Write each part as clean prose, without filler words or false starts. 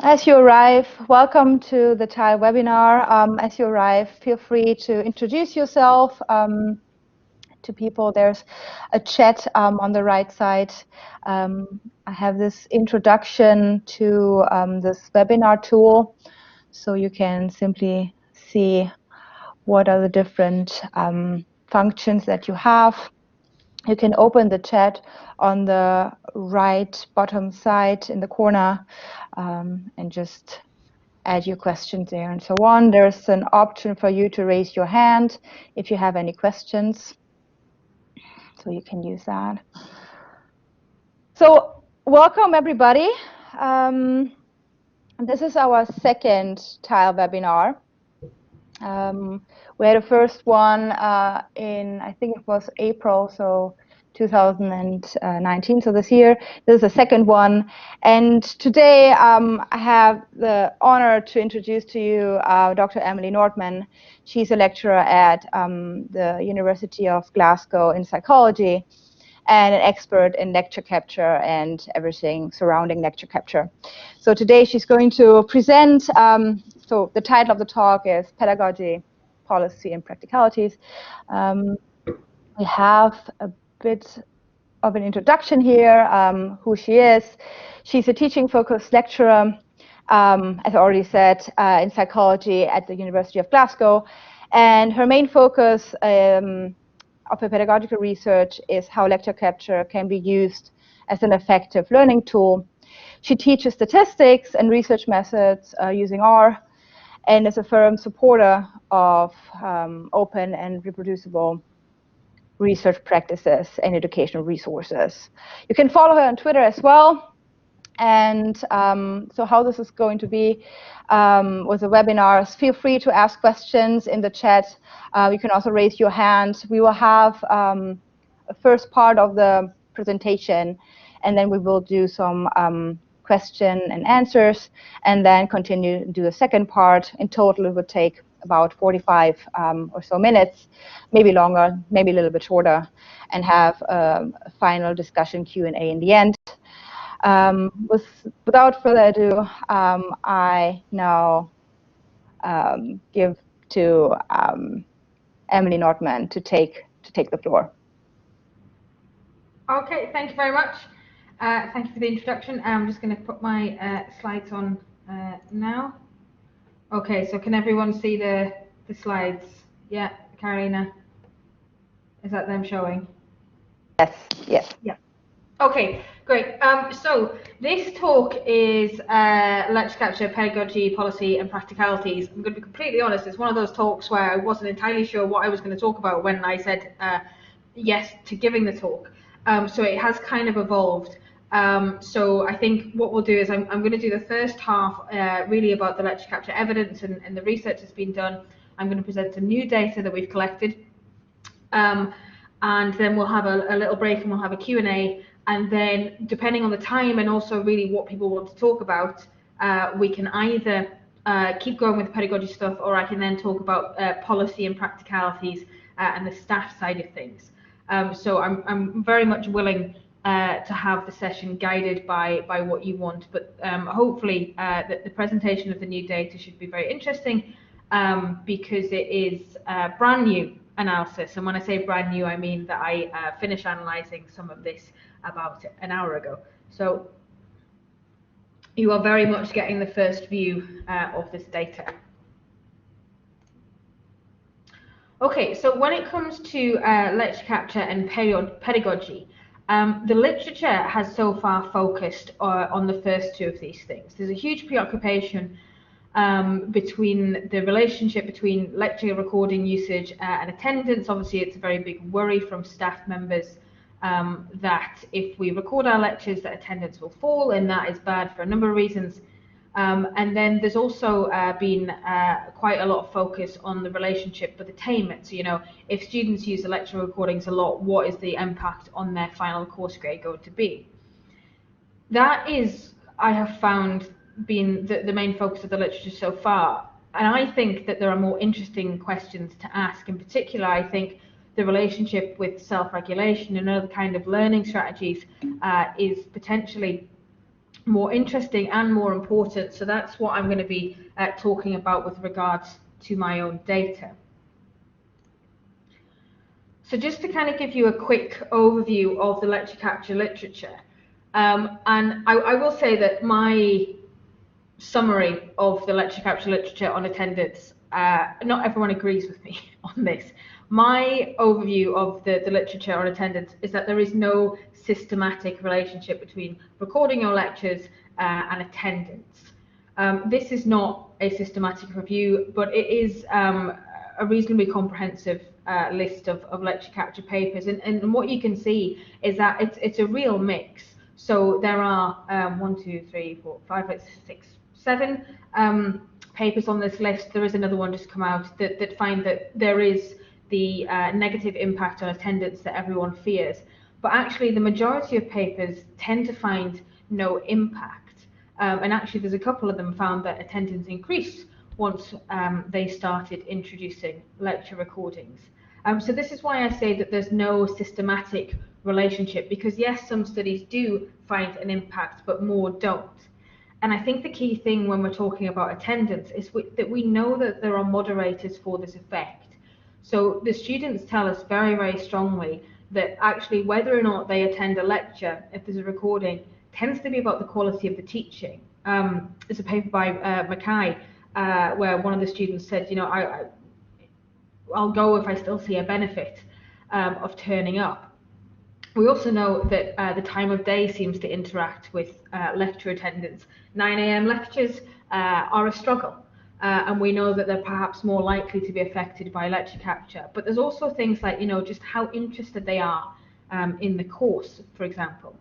As you arrive, welcome to the TILE webinar. As you arrive, feel free to introduce yourself to people. There's a chat on the right side. I have this introduction to this webinar tool, so you can simply see what are the different functions that you have. You can open the chat on the right bottom side in the corner and just add your questions there and so on. There's an option for you to raise your hand if you have any questions. So you can use that. So welcome everybody. This is our second TILE webinar. We had a first one in, I think it was April, so 2019, so this year. This is the second one. And today I have the honor to introduce to you Dr. Emily Nordmann. She's a lecturer at the University of Glasgow in psychology and an expert in lecture capture and everything surrounding lecture capture. So today she's going to present, so the title of the talk is Pedagogy, Policy and Practicalities. We have a bit of an introduction here, who she is. She's a teaching-focused lecturer, as I already said, in psychology at the University of Glasgow. And her main focus of her pedagogical research is how lecture capture can be used as an effective learning tool. She teaches statistics and research methods using R, and is a firm supporter of open and reproducible research practices and educational resources. You can follow her on Twitter as well. And so how this is going to be with the webinars, feel free to ask questions in the chat. You can also raise your hand. We will have a first part of the presentation, and then we will do some question and answers, and then continue to do the second part. In total, it would take about 45 or so minutes, maybe longer, maybe a little bit shorter, and have a final discussion Q&A in the end. Without further ado, I now give to Emily Nordmann to take the floor. Okay, thank you very much. Thank you for the introduction. I'm just going to put my slides on now. Okay, so can everyone see the slides? Yeah, Carolina, is that them showing? Yes, yes. Yeah. Okay, great. So this talk is lecture capture, pedagogy, policy, and practicalities. I'm going to be completely honest. It's one of those talks where I wasn't entirely sure what I was going to talk about when I said yes to giving the talk. So it has kind of evolved. So I think what we'll do is I'm going to do the first half really about the lecture capture evidence and the research that's been done. I'm going to present some new data that we've collected. And then we'll have a little break and we'll have a Q&A. And then depending on the time and also really what people want to talk about, we can either keep going with the pedagogy stuff, or I can then talk about policy and practicalities and the staff side of things. So I'm very much willing to have the session guided by what you want, but hopefully the presentation of the new data should be very interesting because it is brand new analysis. And when I say brand new, I mean that I finished analysing some of this about an hour ago. So you are very much getting the first view of this data. Okay, so when it comes to lecture capture and pedagogy, the literature has so far focused on the first two of these things. There's a huge preoccupation between the relationship between lecture recording usage and attendance. Obviously, it's a very big worry from staff members that if we record our lectures, that attendance will fall, and that is bad for a number of reasons. And then there's also been quite a lot of focus on the relationship with attainment. So, you know, if students use the lecture recordings a lot, what is the impact on their final course grade going to be? That is, I have found, been the main focus of the literature so far. And I think that there are more interesting questions to ask. In particular, I think the relationship with self-regulation and other kind of learning strategies is potentially more interesting and more important. So that's what I'm going to be talking about with regards to my own data. So just to kind of give you a quick overview of the lecture capture literature, and I will say that my summary of the lecture capture literature on attendance, not everyone agrees with me on this. My overview of the literature on attendance is that there is no systematic relationship between recording your lectures and attendance. This is not a systematic review, but it is a reasonably comprehensive list of lecture capture papers, and what you can see is that it's a real mix. So there are 1, 2, 3, 4, 5, 6, 7 papers on this list. There is another one just come out that find that there is the negative impact on attendance that everyone fears, but actually the majority of papers tend to find no impact, and actually there's a couple of them found that attendance increased once they started introducing lecture recordings. So this is why I say that there's no systematic relationship, because yes, some studies do find an impact, but more don't. And I think the key thing when we're talking about attendance is that we know that there are moderators for this effect. So the students tell us very, very strongly that actually whether or not they attend a lecture, if there's a recording, tends to be about the quality of the teaching. There's a paper by Mackay where one of the students said, you know, I'll go if I still see a benefit of turning up. We also know that the time of day seems to interact with lecture attendance. 9 a.m. lectures are a struggle, and we know that they're perhaps more likely to be affected by lecture capture. But there's also things like, you know, just how interested they are in the course, for example.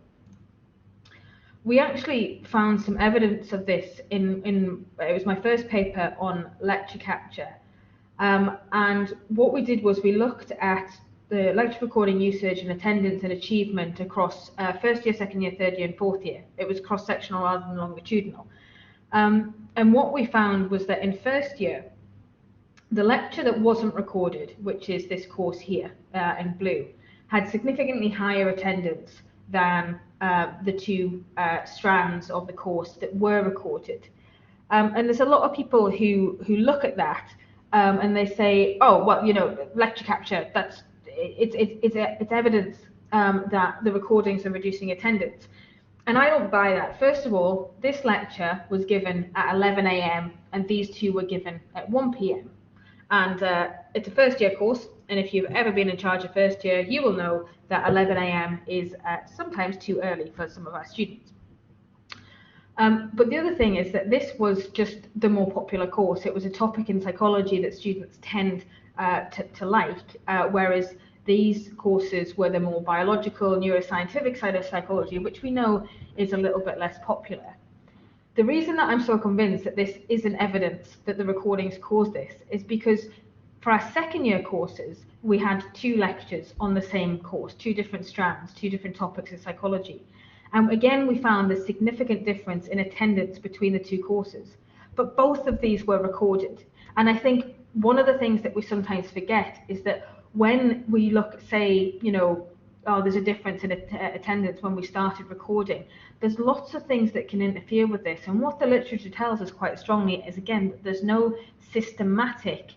We actually found some evidence of this in it was my first paper on lecture capture. And what we did was we looked at the lecture recording usage and attendance and achievement across first year, second year, third year, and fourth year. It was cross-sectional rather than longitudinal. And what we found was that in first year, the lecture that wasn't recorded, which is this course here in blue, had significantly higher attendance than the two strands of the course that were recorded. And there's a lot of people who look at that and they say, oh, well, you know, lecture capture, it's evidence that the recordings are reducing attendance. And I don't buy that. First of all, this lecture was given at 11 a.m. and these two were given at 1 p.m. And it's a first year course, and if you've ever been in charge of first year, you will know that 11 a.m. is sometimes too early for some of our students. But the other thing is that this was just the more popular course. It was a topic in psychology that students tend to like, whereas these courses were the more biological, neuroscientific side of psychology, which we know is a little bit less popular. The reason that I'm so convinced that this isn't evidence that the recordings cause this is because for our second year courses, we had 2 lectures on the same course, 2 different strands, 2 different topics in psychology. And again, we found a significant difference in attendance between the 2 courses, but both of these were recorded. And I think one of the things that we sometimes forget is that when we look, say, you know, oh, there's a difference in attendance when we started recording, there's lots of things that can interfere with this. And what the literature tells us quite strongly is, again, that there's no systematic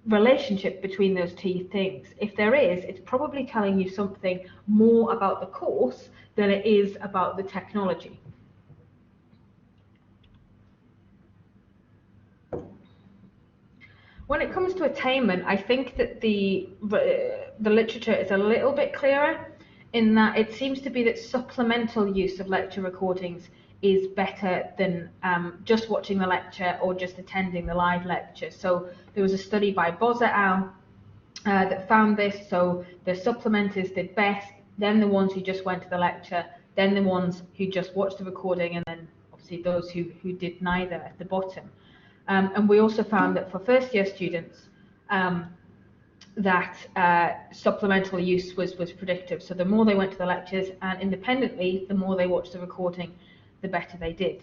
relationship between those 2 things. If there is, it's probably telling you something more about the course than it is about the technology. When it comes to attainment, I think that the literature is a little bit clearer in that it seems to be that supplemental use of lecture recordings is better than just watching the lecture or just attending the live lecture. So there was a study by Boz et al. That found this. So the supplementers did best, then the ones who just went to the lecture, then the ones who just watched the recording, and then obviously those who did neither at the bottom. And we also found that for first year students, that supplemental use was predictive. So the more they went to the lectures and independently, the more they watched the recording, the better they did.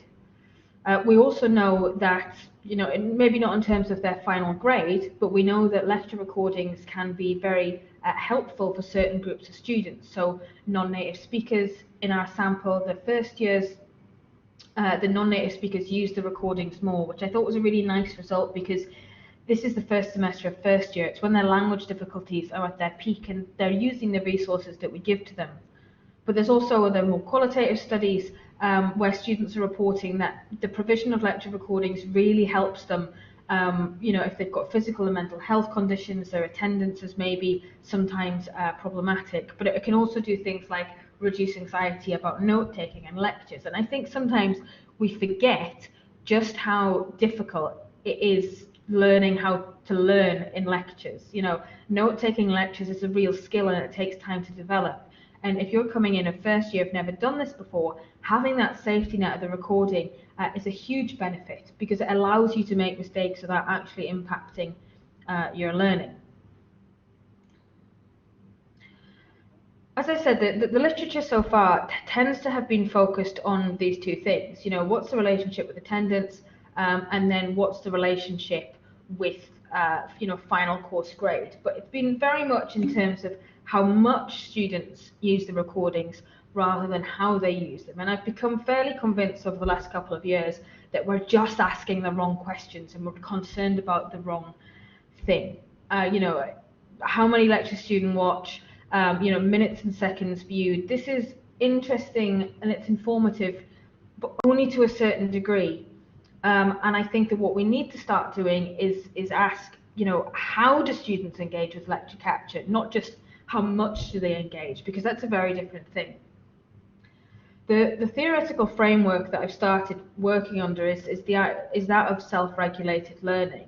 We also know that, you know, maybe not in terms of their final grade, but we know that lecture recordings can be very helpful for certain groups of students. So non-native speakers in our sample, the first years the non-native speakers use the recordings more, which I thought was a really nice result, because this is the first semester of first year. It's when their language difficulties are at their peak and they're using the resources that we give to them. But there's also the more qualitative studies where students are reporting that the provision of lecture recordings really helps them. If they've got physical and mental health conditions, their attendance is maybe sometimes problematic, but it can also do things like reduce anxiety about note-taking and lectures. And I think sometimes we forget just how difficult it is learning how to learn in lectures. Note-taking lectures is a real skill and it takes time to develop. And if you're coming in at first year, you've never done this before, having that safety net of the recording is a huge benefit, because it allows you to make mistakes without actually impacting your learning. As I said, the literature so far tends to have been focused on these two things. What's the relationship with attendance, and then what's the relationship with final course grade. But it's been very much in terms of how much students use the recordings rather than how they use them. And I've become fairly convinced over the last couple of years that we're just asking the wrong questions and we're concerned about the wrong thing. How many lectures students watch, minutes and seconds viewed. This is interesting and it's informative, but only to a certain degree. And I think that what we need to start doing is ask, how do students engage with lecture capture, not just how much do they engage, because that's a very different thing. The theoretical framework that I've started working under is that of self-regulated learning.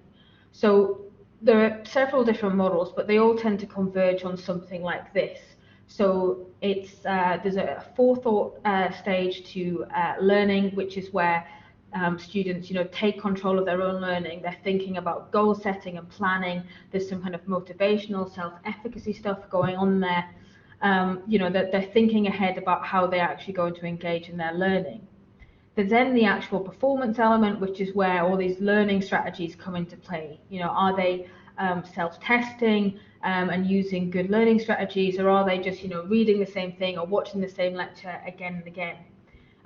So there are several different models, but they all tend to converge on something like this. So there's a forethought stage to learning, which is where students, take control of their own learning. They're thinking about goal setting and planning. There's some kind of motivational, self-efficacy stuff going on there. That they're thinking ahead about how they're actually going to engage in their learning. There's then the actual performance element, which is where all these learning strategies come into play. Are they self-testing and using good learning strategies, or are they just, reading the same thing or watching the same lecture again and again?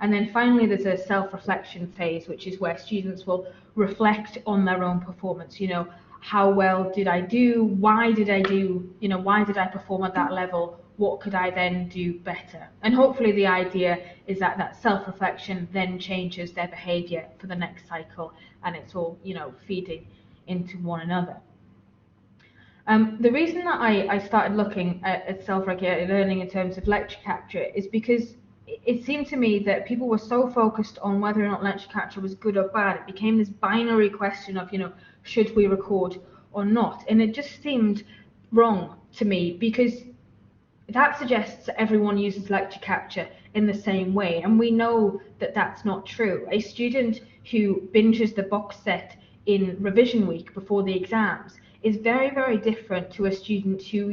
And then finally, there's a self-reflection phase, which is where students will reflect on their own performance. How well did I do? Why did I do? Why did I perform at that level? What could I then do better? And hopefully the idea is that self-reflection then changes their behavior for the next cycle, and it's all, feeding into one another. The reason that I started looking at self-regulated learning in terms of lecture capture is because it seemed to me that people were so focused on whether or not lecture capture was good or bad. It became this binary question of, should we record or not? And it just seemed wrong to me, because that suggests that everyone uses lecture capture in the same way. And we know that that's not true. A student who binges the box set in revision week before the exams is very, very different to a student who,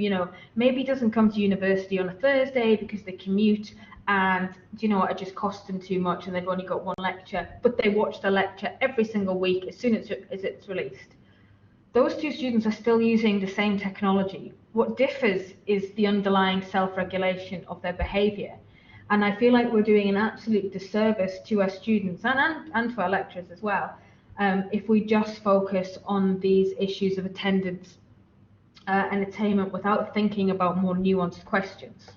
maybe doesn't come to university on a Thursday because they commute and, it just costs them too much and they've only got one lecture, but they watch the lecture every single week as soon as it's released. Those two students are still using the same technology. What differs is the underlying self-regulation of their behaviour. And I feel like we're doing an absolute disservice to our students and to our lecturers as well, if we just focus on these issues of attendance and attainment without thinking about more nuanced questions.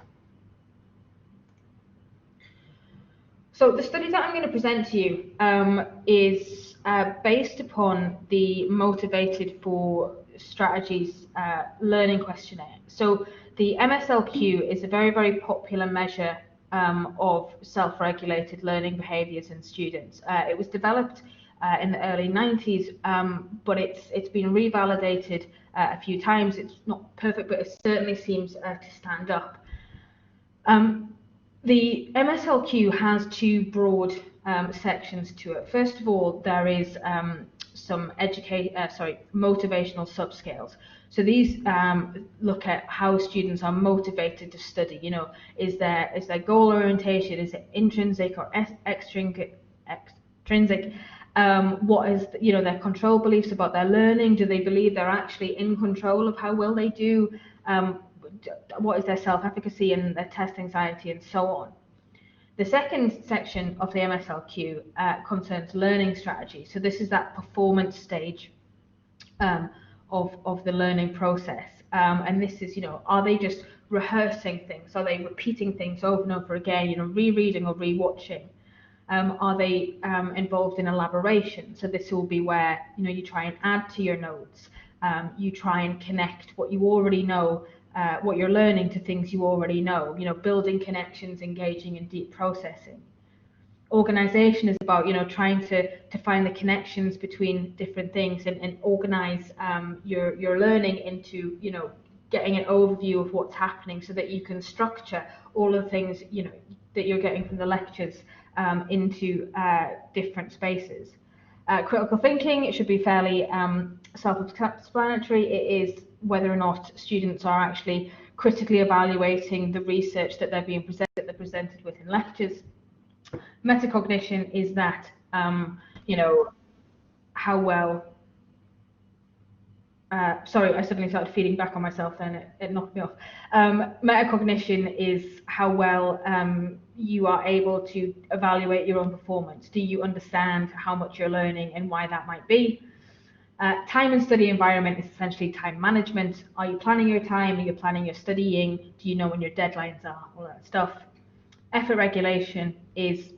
So the study that I'm going to present to you is based upon the Motivated for Strategies learning questionnaire. So the MSLQ is a very, very popular measure of self-regulated learning behaviours in students. It was developed in the early 90s, but it's been revalidated a few times. It's not perfect, but it certainly seems to stand up. The MSLQ has two broad sections to it. First of all, there is some motivational subscales. So these look at how students are motivated to study. Is their goal orientation, is it intrinsic or extrinsic? What is their control beliefs about their learning? Do they believe they're actually in control of how well they do? What is their self-efficacy and their test anxiety, and so on. The second section of the MSLQ concerns learning strategy. So this is that performance stage of the learning process. And this is, are they just rehearsing things? Are they repeating things over and over again, rereading or rewatching? Are they involved in elaboration? So this will be where, you try and add to your notes. You try and connect what you already know, what you're learning, to things you already know, building connections, engaging in deep processing. Organization is about, trying to find the connections between different things and organize your learning into, getting an overview of what's happening so that you can structure all of the things, that you're getting from the lectures into different spaces. Critical thinking, it should be fairly self-explanatory. It is whether or not students are actually critically evaluating the research that they're presented with in lectures. Metacognition is that, how well, sorry, I suddenly started feeding back on myself then, it knocked me off. Metacognition is how well you are able to evaluate your own performance. Do you understand how much you're learning and why that might be? Time and study environment is essentially time management. Are you planning your time? Are you planning your studying? Do you know when your deadlines are? All that stuff. Effort regulation is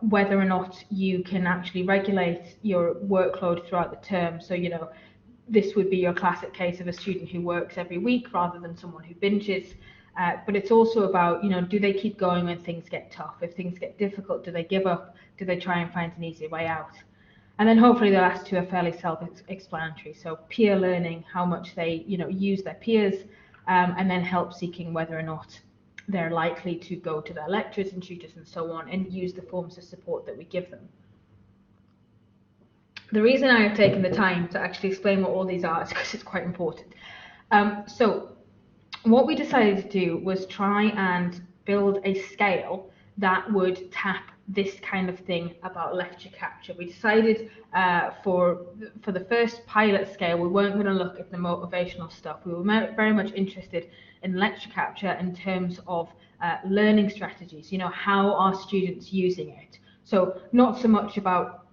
whether or not you can actually regulate your workload throughout the term. So, this would be your classic case of a student who works every week rather than someone who binges. But it's also about, do they keep going when things get tough? If things get difficult, do they give up? Do they try and find an easier way out? And then hopefully the last two are fairly self-explanatory. So peer learning, how much they, use their peers, and then help seeking, whether or not they're likely to go to their lecturers and tutors and so on and use the forms of support that we give them. The reason I have taken the time to actually explain what all these are is because it's quite important. So what we decided to do was try and build a scale that would tap this kind of thing about lecture capture. We decided for the first pilot scale, we weren't going to look at the motivational stuff. We were very much interested in lecture capture in terms of learning strategies. How are students using it? So not so much about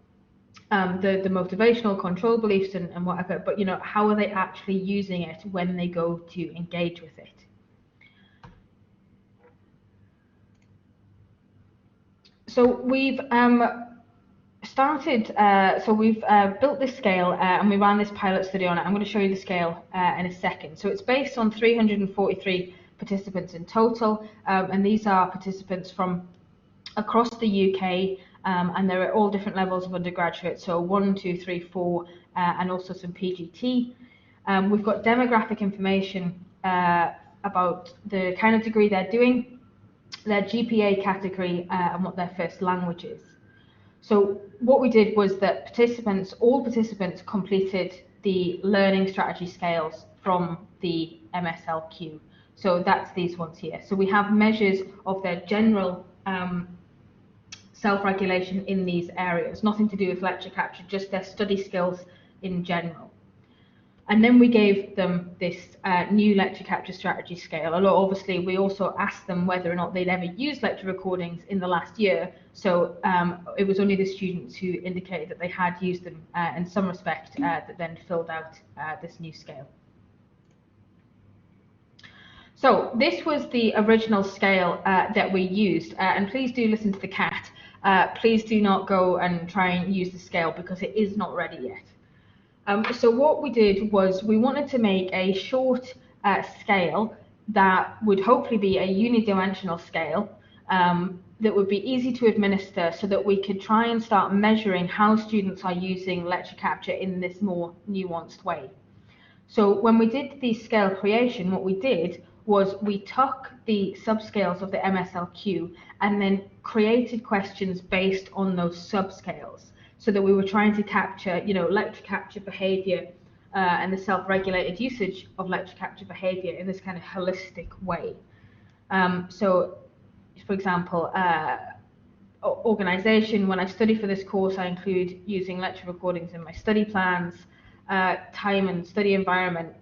the motivational control beliefs and whatever, but how are they actually using it when they go to engage with it? So we've built this scale and we ran this pilot study on it. I'm going to show you the scale in a second. So it's based on 343 participants in total, and these are participants from across the UK, and they're at all different levels of undergraduate, so 1, 2, 3, 4, and also some PGT. We've got demographic information about the kind of degree they're doing, their GPA category, and what their first language is. So what we did was that all participants completed the learning strategy scales from the MSLQ. So that's these ones here. So we have measures of their general self-regulation in these areas, nothing to do with lecture capture, just their study skills in general. And then we gave them this new lecture capture strategy scale. Although obviously we also asked them whether or not they'd ever used lecture recordings in the last year. So it was only the students who indicated that they had used them in some respect that then filled out this new scale. So this was the original scale that we used, and please do listen to the cat. Please do not go and try and use the scale because it is not ready yet. So what we did was we wanted to make a short scale that would hopefully be a unidimensional scale that would be easy to administer so that we could try and start measuring how students are using lecture capture in this more nuanced way. So when we did the scale creation, what we did was we took the subscales of the MSLQ and then created questions based on those subscales, so that we were trying to capture, lecture capture behavior and the self-regulated usage of lecture capture behavior in this kind of holistic way. So, for example, organization, when I study for this course, I include using lecture recordings in my study plans. Time and study environment,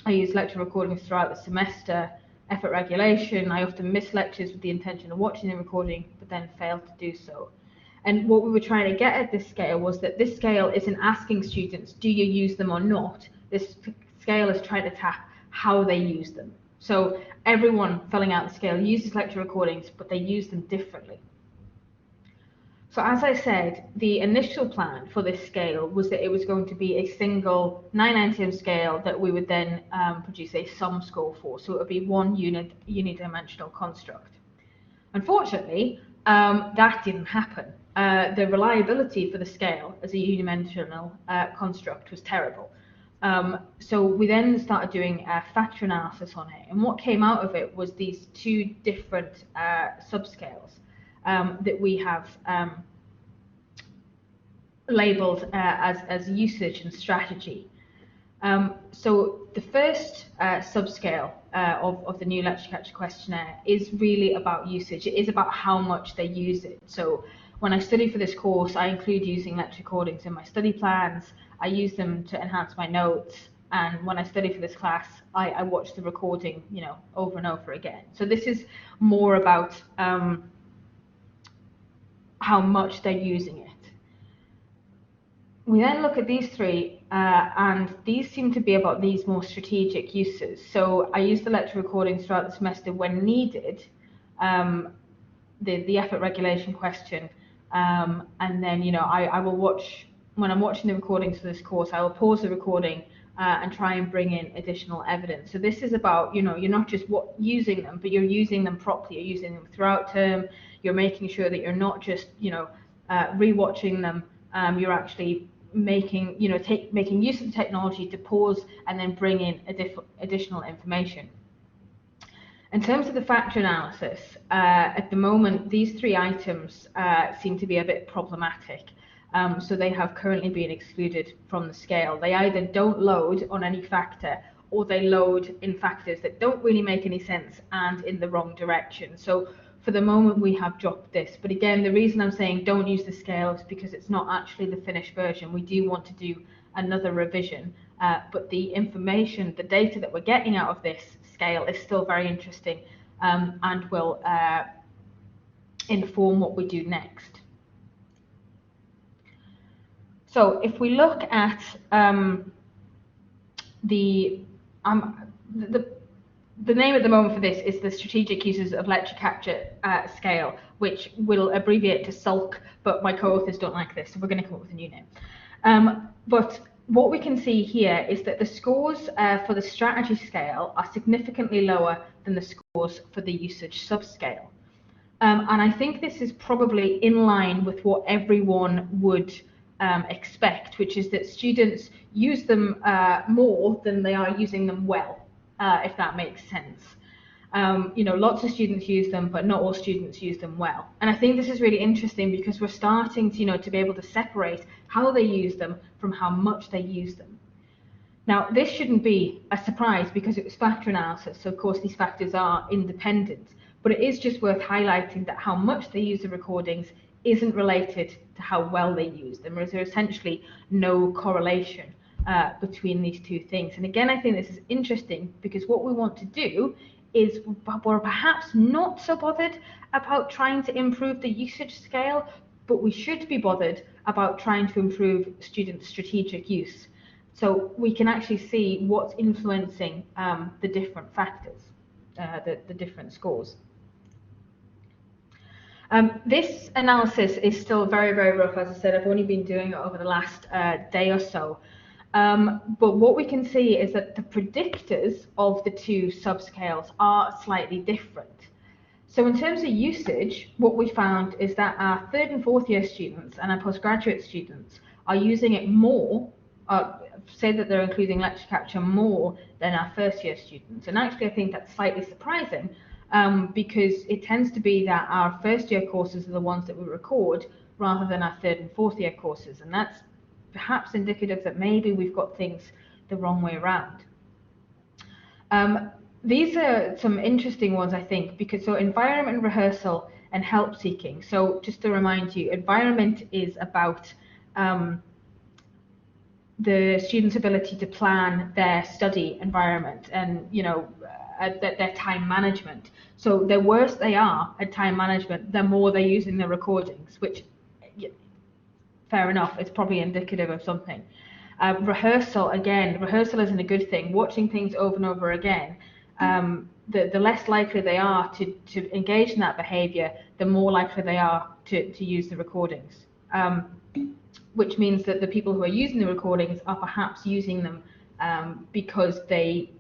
I use lecture recordings throughout the semester. effort regulation. I often miss lectures with the intention of watching the recording, but then fail to do so. And what we were trying to get at this scale was that this scale isn't asking students, do you use them or not? This scale is trying to tap how they use them. So everyone filling out the scale uses lecture recordings, but they use them differently. So as I said, the initial plan for this scale was that it was going to be a single 9-item scale that we would then produce a sum score for. So it would be one unidimensional construct. Unfortunately, that didn't happen. The reliability for the scale as a unidimensional construct was terrible. So we then started doing a factor analysis on it, and what came out of it was these two different subscales that we have labeled as usage and strategy. So the first subscale of the new lecture capture questionnaire is really about usage. It is about how much they use it. So when I study for this course, I include using lecture recordings in my study plans. I use them to enhance my notes. And when I study for this class, I watch the recording, over and over again. So this is more about how much they're using it. We then look at these three, and these seem to be about these more strategic uses. So I use the lecture recordings throughout the semester when needed, the effort regulation question, and then I will watch, when I'm watching the recordings for this course, I will pause the recording and try and bring in additional evidence. So this is about, you're not just using them, but you're using them properly. You're using them throughout term. You're making sure that you're not just, rewatching them. You're actually making use of the technology to pause and then bring in additional information. In terms of the factor analysis, at the moment, these three items seem to be a bit problematic. So they have currently been excluded from the scale. They either don't load on any factor, or they load in factors that don't really make any sense and in the wrong direction. So for the moment, we have dropped this. But again, the reason I'm saying don't use the scale is because it's not actually the finished version. We do want to do another revision. But the information, the data that we're getting out of this scale is still very interesting, and will inform what we do next. So if we look at the name at the moment for this is the Strategic Uses of Lecture Capture scale, which will abbreviate to SULC, but my co-authors don't like this, so we're going to come up with a new name. But what we can see here is that the scores for the strategy scale are significantly lower than the scores for the usage subscale. And I think this is probably in line with what everyone would expect, which is that students use them more than they are using them well, if that makes sense. Lots of students use them, but not all students use them well. And I think this is really interesting because we're starting to be able to separate how they use them from how much they use them. Now, this shouldn't be a surprise because it was factor analysis, so of course these factors are independent, but it is just worth highlighting that how much they use the recordings isn't related to how well they use them. There is essentially no correlation between these two things. And again, I think this is interesting because what we want to do is we're perhaps not so bothered about trying to improve the usage scale, but we should be bothered about trying to improve student strategic use. So we can actually see what's influencing the different factors, the different scores. This analysis is still very, very rough. As I said, I've only been doing it over the last day or so. But what we can see is that the predictors of the two subscales are slightly different. So in terms of usage, what we found is that our third and fourth year students and our postgraduate students are using it more, say that they're including lecture capture more than our first year students. And actually, I think that's slightly surprising because it tends to be that our first year courses are the ones that we record rather than our third and fourth year courses. And that's perhaps indicative that maybe we've got things the wrong way around. These are some interesting ones, I think, because so environment rehearsal and help seeking. So just to remind you, environment is about the student's ability to plan their study environment and, their time management. So the worse they are at time management, the more they're using the recordings, which, fair enough, it's probably indicative of something. Rehearsal isn't a good thing. Watching things over and over again, the less likely they are to engage in that behavior, the more likely they are to use the recordings. Which means that the people who are using the recordings are perhaps using them because they,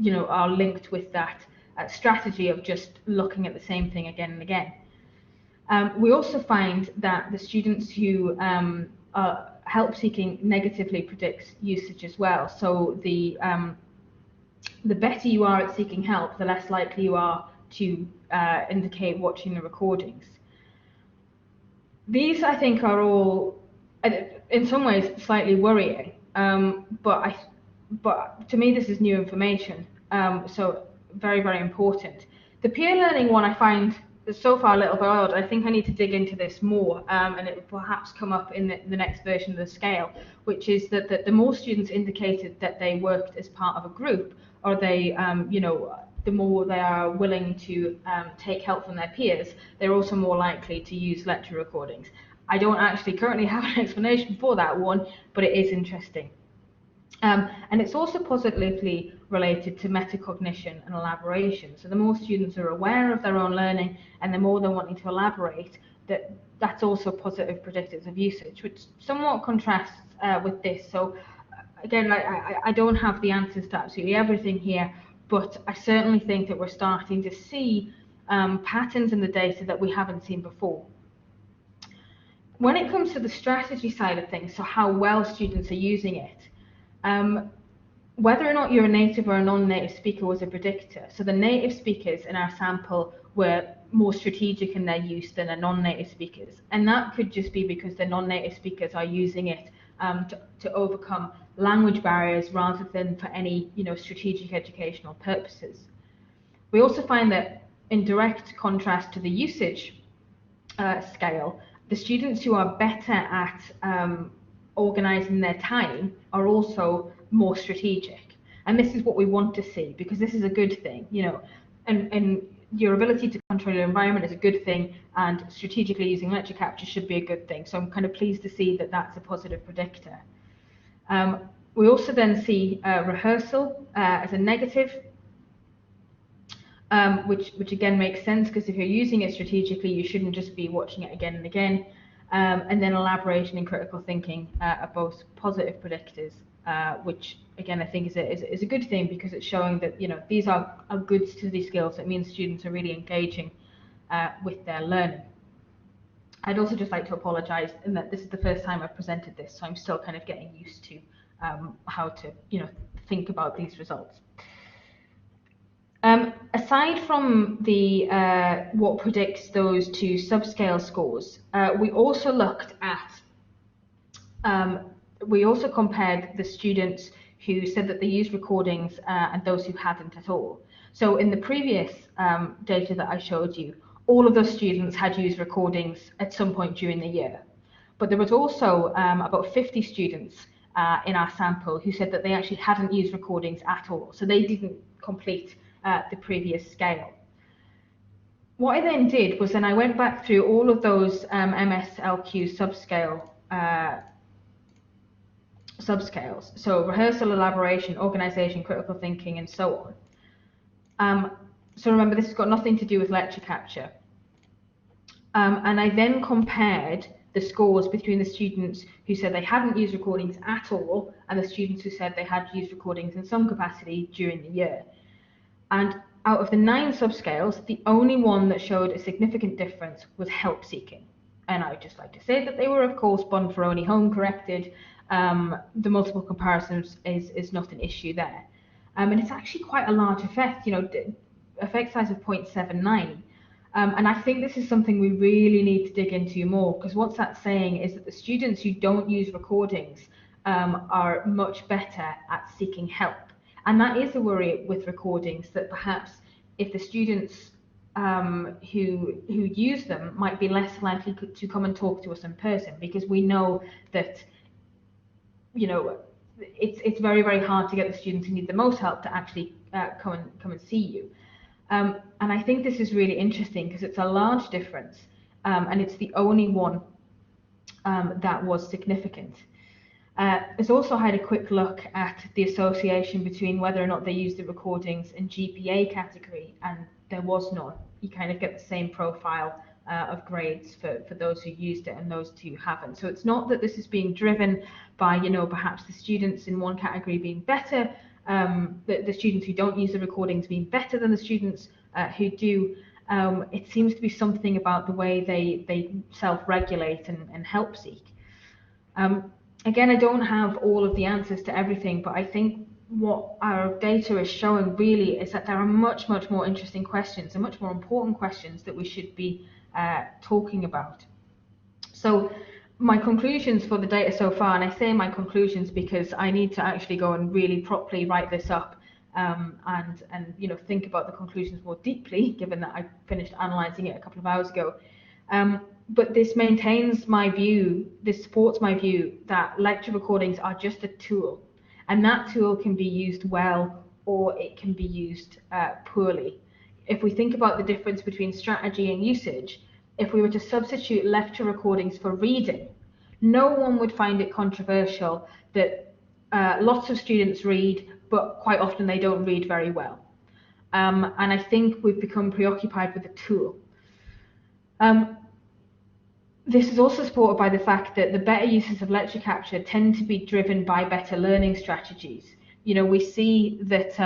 are linked with that strategy of just looking at the same thing again and again. We also find that the students who are help seeking negatively predicts usage as well. So the better you are at seeking help, the less likely you are to indicate watching the recordings. These, I think, are all, in some ways, slightly worrying, but to me this is new information, so very, very important. The peer learning one I find is so far a little bit odd. I think I need to dig into this more, and it will perhaps come up in the next version of the scale, which is that the more students indicated that they worked as part of a group, or they, the more they are willing to take help from their peers, they're also more likely to use lecture recordings. I don't actually currently have an explanation for that one, but it is interesting. And it's also positively related to metacognition and elaboration. So the more students are aware of their own learning and the more they're wanting to elaborate, that's also positive predictors of usage, which somewhat contrasts with this. So again, I don't have the answers to absolutely everything here, but I certainly think that we're starting to see patterns in the data that we haven't seen before. When it comes to the strategy side of things, so how well students are using it, whether or not you're a native or a non-native speaker was a predictor. So the native speakers in our sample were more strategic in their use than the non-native speakers. And that could just be because the non-native speakers are using it to overcome language barriers rather than for any strategic educational purposes. We also find that in direct contrast to the usage scale, the students who are better at organizing their time are also more strategic. And this is what we want to see, because this is a good thing, and your ability to control your environment is a good thing, and strategically using lecture capture should be a good thing. So I'm kind of pleased to see that that's a positive predictor. We also then see rehearsal as a negative, which again makes sense, because if you're using it strategically, you shouldn't just be watching it again and again. And then elaboration and critical thinking are both positive predictors, which again I think is a good thing, because it's showing that these are good study skills. It means students are really engaging with their learning. I'd also just like to apologise in that this is the first time I've presented this, so I'm still kind of getting used to how to think about these results. Aside from the what predicts those two subscale scores, we also looked at, we also compared the students who said that they used recordings and those who hadn't at all. So in the previous data that I showed you, all of those students had used recordings at some point during the year. But there was also about 50 students in our sample who said that they actually hadn't used recordings at all. So they didn't complete the previous scale. What I then did was I went back through all of those MSLQ subscales, so rehearsal, elaboration, organisation, critical thinking, and so on. So remember, this has got nothing to do with lecture capture. And I then compared the scores between the students who said they hadn't used recordings at all and the students who said they had used recordings in some capacity during the year. And out of the 9 subscales, the only one that showed a significant difference was help seeking. And I'd just like to say that they were, of course, Bonferroni home corrected. The multiple comparisons is not an issue there. And it's actually quite a large effect, effect size of 0.79. And I think this is something we really need to dig into more, because what that's saying is that the students who don't use recordings are much better at seeking help. And that is a worry with recordings, that perhaps if the students who use them might be less likely to come and talk to us in person, because we know that it's very, very hard to get the students who need the most help to actually come and see you. And I think this is really interesting because it's a large difference, and it's the only one that was significant. It's also had a quick look at the association between whether or not they used the recordings in GPA category, and there was none. You kind of get the same profile of grades for those who used it and those who haven't. So it's not that this is being driven by, perhaps the students in one category being better, the students who don't use the recordings being better than the students who do. It seems to be something about the way they self-regulate and help seek. Again, I don't have all of the answers to everything, but I think what our data is showing really is that there are much, much more interesting questions and much more important questions that we should be talking about. So my conclusions for the data so far, and I say my conclusions because I need to actually go and really properly write this up and think about the conclusions more deeply, given that I finished analysing it a couple of hours ago. But this maintains my view, this supports my view that lecture recordings are just a tool, and that tool can be used well or it can be used poorly. If we think about the difference between strategy and usage, if we were to substitute lecture recordings for reading, no one would find it controversial that lots of students read, but quite often they don't read very well. And I think we've become preoccupied with the tool. This is also supported by the fact that the better uses of lecture capture tend to be driven by better learning strategies. We see that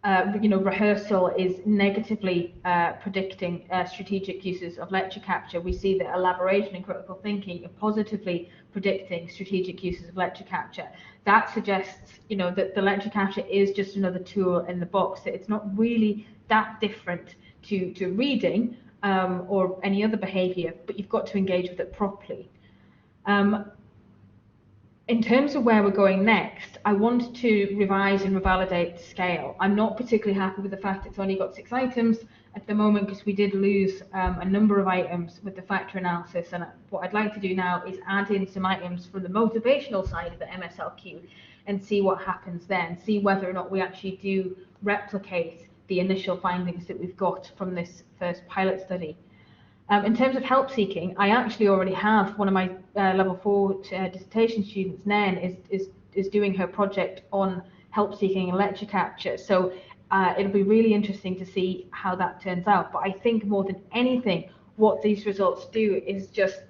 rehearsal is negatively predicting strategic uses of lecture capture. We see that elaboration and critical thinking are positively predicting strategic uses of lecture capture. That suggests, that the lecture capture is just another tool in the box, that it's not really that different to reading or any other behaviour, but you've got to engage with it properly. In terms of where we're going next, I want to revise and revalidate the scale. I'm not particularly happy with the fact it's only got 6 items at the moment, because we did lose a number of items with the factor analysis, and what I'd like to do now is add in some items from the motivational side of the MSLQ and see what happens then, see whether or not we actually do replicate the initial findings that we've got from this first pilot study. In terms of help seeking, I actually already have one of my level 4 dissertation students, Nan, is doing her project on help seeking and lecture capture. So it'll be really interesting to see how that turns out. But I think more than anything, what these results do is just,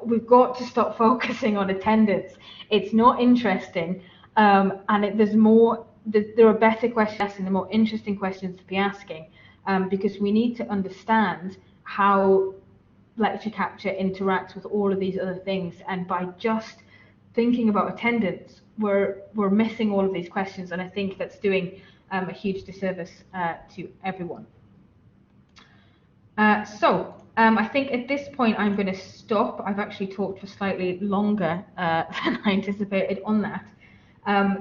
we've got to stop focusing on attendance. It's not interesting, and there are better questions and the more interesting questions to be asking, because we need to understand how lecture capture interacts with all of these other things, and by just thinking about attendance, we're missing all of these questions, and I think that's doing a huge disservice to everyone. I think at this point I'm going to stop. I've actually talked for slightly longer than I anticipated on that.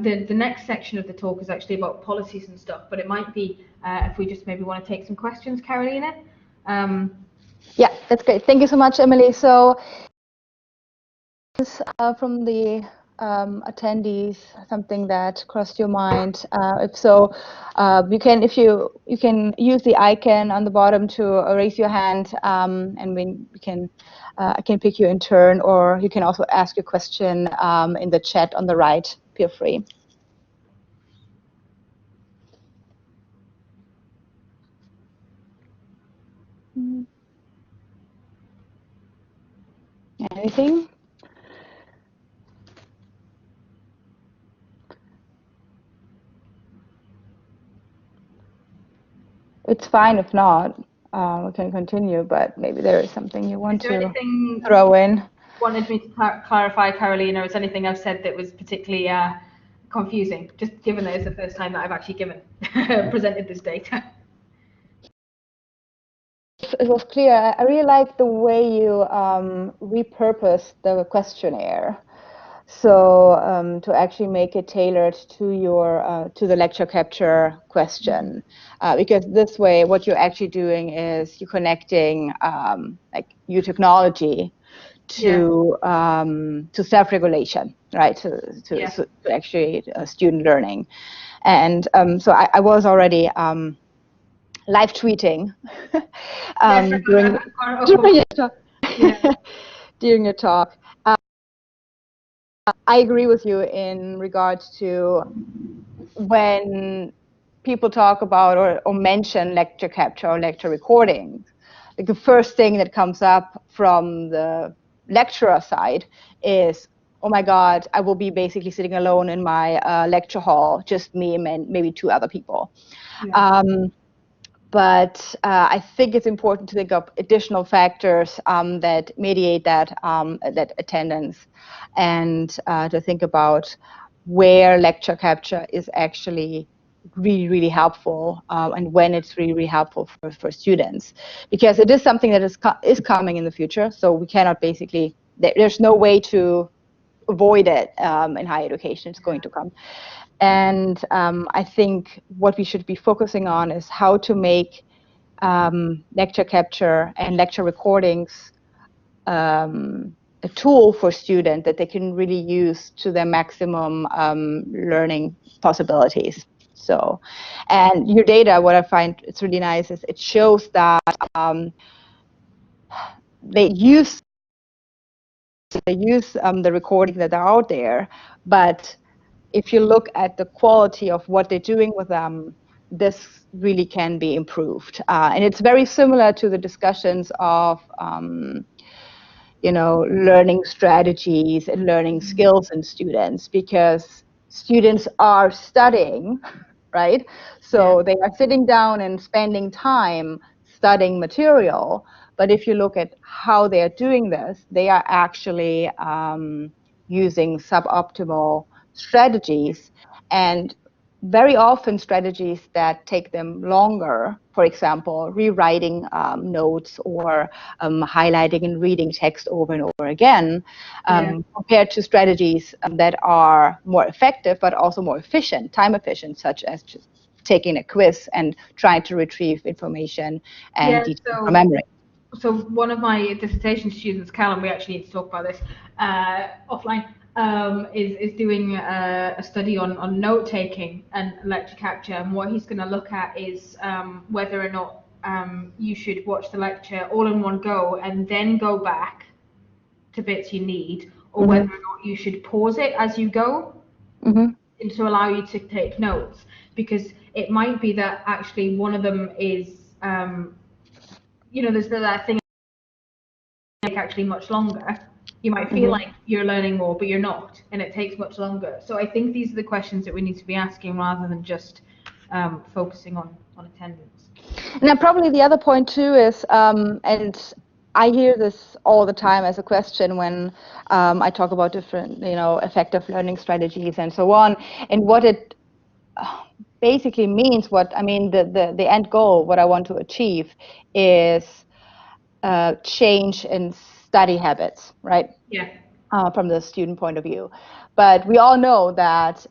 The next section of the talk is actually about policies and stuff, but it might be if we just maybe want to take some questions, Carolina. Yeah, that's great. Thank you so much, Emily. So from the attendees, something that crossed your mind? If so, you can use the icon on the bottom to raise your hand, and I can pick you in turn, or you can also ask your question in the chat on the right. Feel free. Anything? It's fine if not. We can continue, but maybe there is something you want to throw in. Wanted me to clarify, Carolina, or is anything I've said that was particularly confusing, just given that it's the first time that I've actually presented this data? It was clear. I really like the way you repurposed the questionnaire, so to actually make it tailored to your to the lecture capture question, because this way what you're actually doing is you're connecting like new technology to self-regulation, right? To actually student learning. And so I was already live tweeting during your talk. During your talk. I agree with you in regards to when people talk about or mention lecture capture or lecture recording, like the first thing that comes up from the lecturer side is, oh my God, I will be basically sitting alone in my lecture hall, just me and maybe two other people. Yeah. But I think it's important to think of additional factors that mediate that attendance, and to think about where lecture capture is actually really, really helpful, and when it's really, really helpful for students, because it is something that is coming in the future. So we cannot basically, there's no way to avoid it in higher education. It's going to come. And I think what we should be focusing on is how to make lecture capture and lecture recordings a tool for students that they can really use to their maximum learning possibilities. So, and your data, what I find it's really nice is it shows that they use the recordings that are out there, but if you look at the quality of what they're doing with them, this really can be improved. And it's very similar to the discussions of learning strategies and learning skills in students, because students are studying, right? So they are sitting down and spending time studying material. But if you look at how they are doing this, they are actually using suboptimal strategies, and very often strategies that take them longer. For example, rewriting notes or highlighting and reading text over and over again, compared to strategies that are more effective but also more efficient, time efficient, such as just taking a quiz and trying to retrieve information and detail from memory. So one of my dissertation students, Callum, we actually need to talk about this offline, is doing a study on note taking and lecture capture, and what he's going to look at is whether or not you should watch the lecture all in one go and then go back to bits you need, or whether or not you should pause it as you go and to allow you to take notes, because it might be that actually one of them is there's that thing actually much longer. You might feel like you're learning more, but you're not, and it takes much longer. So I think these are the questions that we need to be asking, rather than just focusing on attendance. Now, probably the other point too is, and I hear this all the time as a question when I talk about different, effective learning strategies and so on, and what it basically means. The end goal, what I want to achieve, is change in study habits, right? Yeah. From the student point of view. But we all know that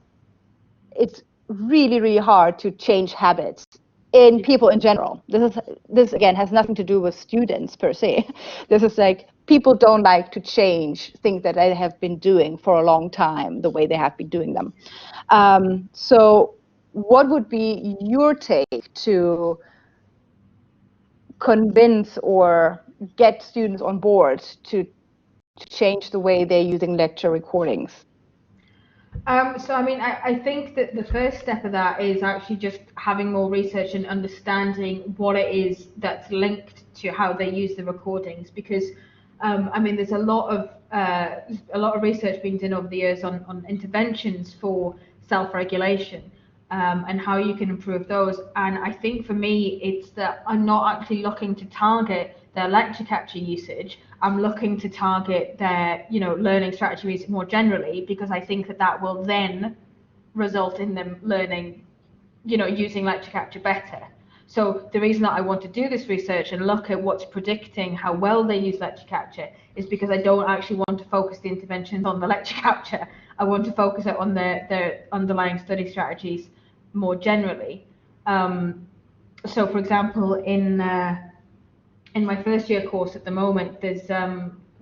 it's really, really hard to change habits in people in general. This again has nothing to do with students per se. This is like, people don't like to change things that they have been doing for a long time the way they have been doing them. So what would be your take to convince or get students on board to change the way they're using lecture recordings? I think that the first step of that is actually just having more research and understanding what it is that's linked to how they use the recordings, because there's a lot of research being done over the years on interventions for self-regulation and how you can improve those. And I think for me, it's that I'm not actually looking to target their lecture capture usage. I'm looking to target their, learning strategies more generally, because I think that will then result in them learning, using lecture capture better. So the reason that I want to do this research and look at what's predicting how well they use lecture capture is because I don't actually want to focus the interventions on the lecture capture. I want to focus it on their underlying study strategies more generally. So for example, in my first year course at the moment, there's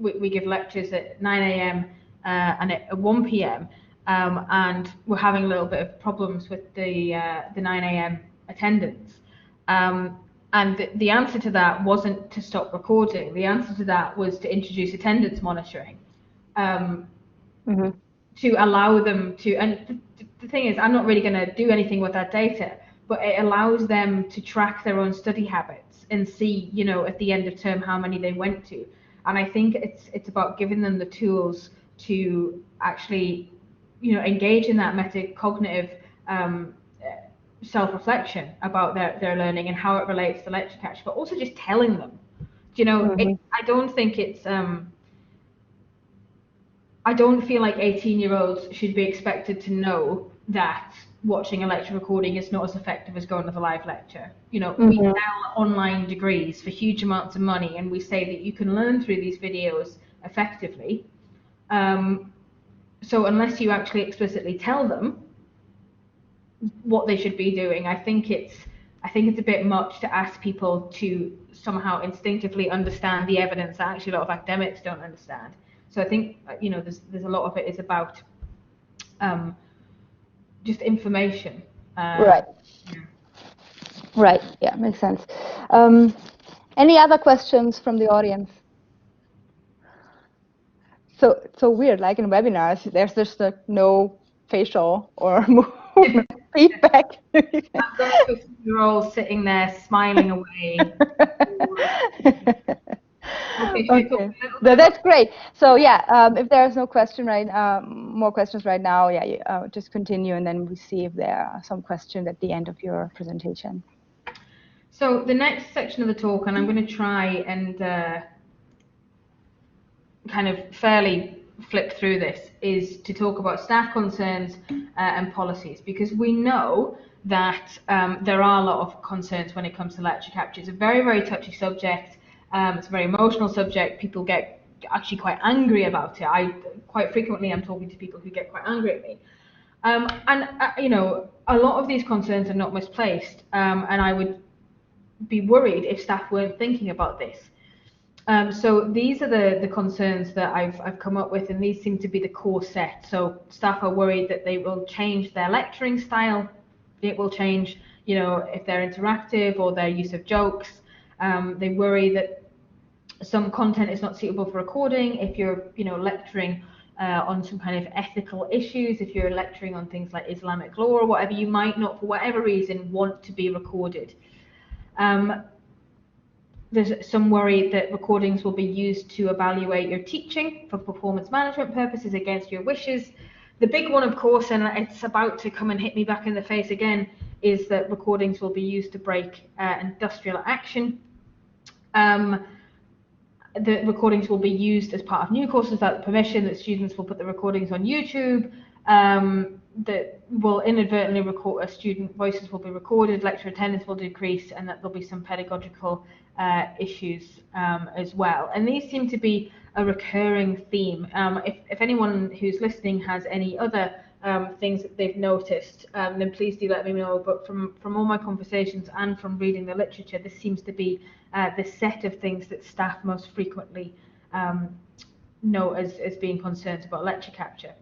we give lectures at 9 a.m. And at 1 p.m. And we're having a little bit of problems with the 9 a.m. attendance. And the answer to that wasn't to stop recording. The answer to that was to introduce attendance monitoring, to allow them to. And the thing is, I'm not really going to do anything with that data, but it allows them to track their own study habits and see, you know, at the end of term how many they went to. And I think it's about giving them the tools to actually, you know, engage in that metacognitive self-reflection about their learning and how it relates to lecture capture, but also just telling them, you know, I don't think it's I don't feel like 18-year-olds should be expected to know that watching a lecture recording is not as effective as going to the live lecture. You know, we sell online degrees for huge amounts of money, and we say that you can learn through these videos effectively. So unless you actually explicitly tell them what they should be doing, I think it's a bit much to ask people to somehow instinctively understand the evidence that actually a lot of academics don't understand. So I think, you know, there's a lot of it is about just information. Right. Right. Yeah, makes sense. Any other questions from the audience? So it's so weird, like in webinars, there's just like no facial or feedback. I've got a 15-year-old sitting there smiling away. Okay. That's great. So yeah, if there's no question more questions right now, yeah, just continue, and then we see if there are some questions at the end of your presentation. So the next section of the talk, and I'm going to try and kind of fairly flip through this, is to talk about staff concerns and policies, because we know that there are a lot of concerns when it comes to lecture capture. It's a very, very touchy subject. It's a very emotional subject. People get actually quite angry about it. Quite frequently I'm talking to people who get quite angry at me. You know, a lot of these concerns are not misplaced, and I would be worried if staff weren't thinking about this. So these are the concerns that I've come up with, and these seem to be the core set. So staff are worried that they will change their lecturing style. It will change, you know, if they're interactive or their use of jokes. They worry that some content is not suitable for recording. If you're, you know, lecturing on some kind of ethical issues, if you're lecturing on things like Islamic law or whatever, you might not, for whatever reason, want to be recorded. There's some worry that recordings will be used to evaluate your teaching for performance management purposes against your wishes. The big one, of course, and it's about to come and hit me back in the face again, is that recordings will be used to break industrial action. The recordings will be used as part of new courses without permission, that students will put the recordings on YouTube, that will inadvertently record, student voices will be recorded, lecture attendance will decrease, and that there'll be some pedagogical issues as well. And these seem to be a recurring theme. If anyone who's listening has any other things that they've noticed, then please do let me know. But from all my conversations and from reading the literature, this seems to be the set of things that staff most frequently know as being concerned about lecture capture.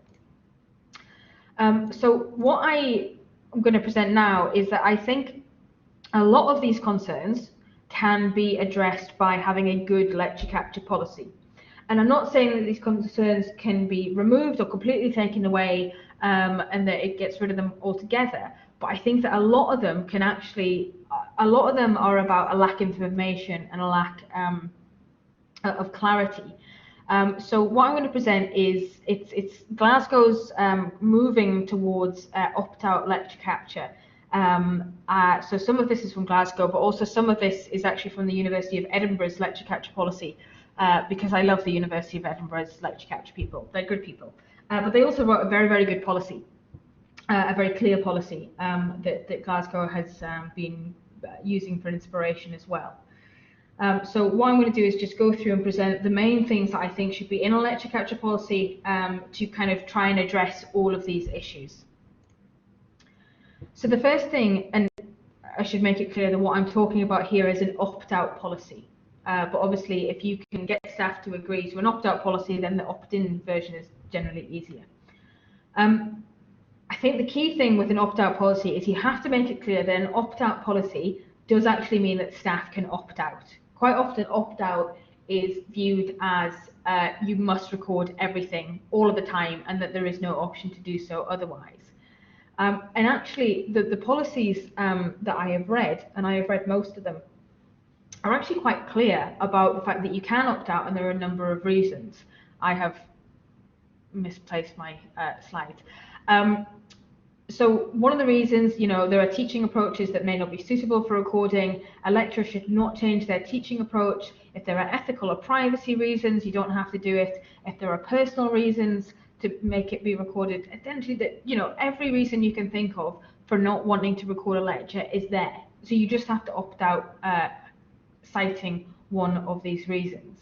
So what I am going to present now is that I think a lot of these concerns can be addressed by having a good lecture capture policy. And I'm not saying that these concerns can be removed or completely taken away and that it gets rid of them altogether. But I think that a lot of them can actually, a lot of them are about a lack of information and a lack of clarity. So what I'm going to present is it's Glasgow's moving towards opt-out lecture capture. So some of this is from Glasgow, but also some of this is actually from the University of Edinburgh's lecture capture policy, because I love the University of Edinburgh's lecture capture people. They're good people. But they also wrote a very, very good policy, a very clear policy that Glasgow has been using for inspiration as well. So what I'm going to do is just go through and present the main things that I think should be in a lecture capture policy to kind of try and address all of these issues. So the first thing, and I should make it clear that what I'm talking about here is an opt-out policy. But obviously, if you can get staff to agree to an opt-out policy, then the opt-in version is generally easier. I think the key thing with an opt-out policy is you have to make it clear that an opt-out policy does actually mean that staff can opt out. Quite often, opt-out is viewed as you must record everything all of the time and that there is no option to do so otherwise. And actually, the policies that I have read, and I have read most of them, are actually quite clear about the fact that you can opt out, and there are a number of reasons. I have misplaced my slide. So one of the reasons, there are teaching approaches that may not be suitable for recording. A lecturer should not change their teaching approach. If there are ethical or privacy reasons, you don't have to do it. If there are personal reasons to make it be recorded, essentially, every reason you can think of for not wanting to record a lecture is there. So you just have to opt out, citing one of these reasons.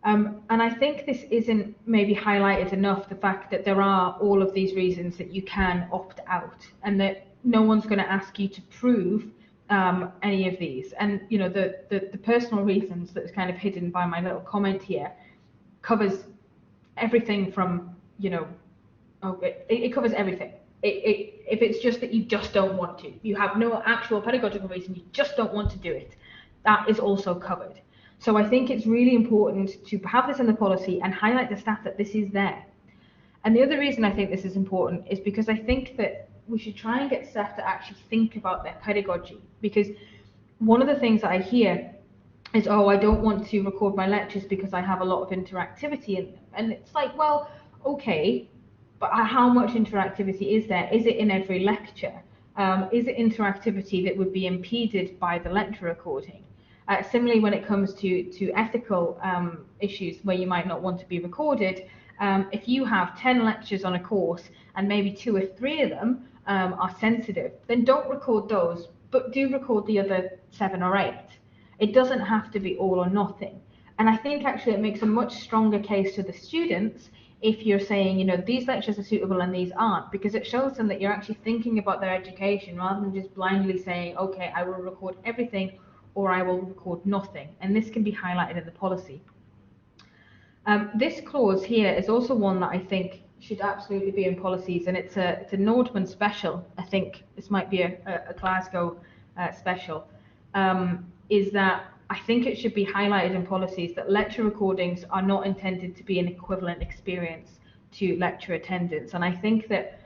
And I think this isn't maybe highlighted enough, the fact that there are all of these reasons that you can opt out, and that no one's going to ask you to prove any of these. And the personal reasons that's kind of hidden by my little comment here covers everything from it covers everything. If it's just that you just don't want to, you have no actual pedagogical reason, you just don't want to do it, that is also covered. So I think it's really important to have this in the policy and highlight the staff that this is there. And the other reason I think this is important is because I think that we should try and get staff to actually think about their pedagogy. Because one of the things that I hear is, oh, I don't want to record my lectures because I have a lot of interactivity in them. And it's like, well, okay, but how much interactivity is there? Is it in every lecture? Is it interactivity that would be impeded by the lecture recording? Similarly, when it comes to ethical issues where you might not want to be recorded, if you have 10 lectures on a course and maybe 2 or 3 of them are sensitive, then don't record those, but do record the other 7 or 8. It doesn't have to be all or nothing. And I think actually it makes a much stronger case to the students if you're saying, these lectures are suitable and these aren't, because it shows them that you're actually thinking about their education rather than just blindly saying, okay, I will record everything, or I will record nothing, and this can be highlighted in the policy. This clause here is also one that I think should absolutely be in policies, and it's a Nordmann special. I think this might be a Glasgow special. Is that I think it should be highlighted in policies that lecture recordings are not intended to be an equivalent experience to lecture attendance, and I think that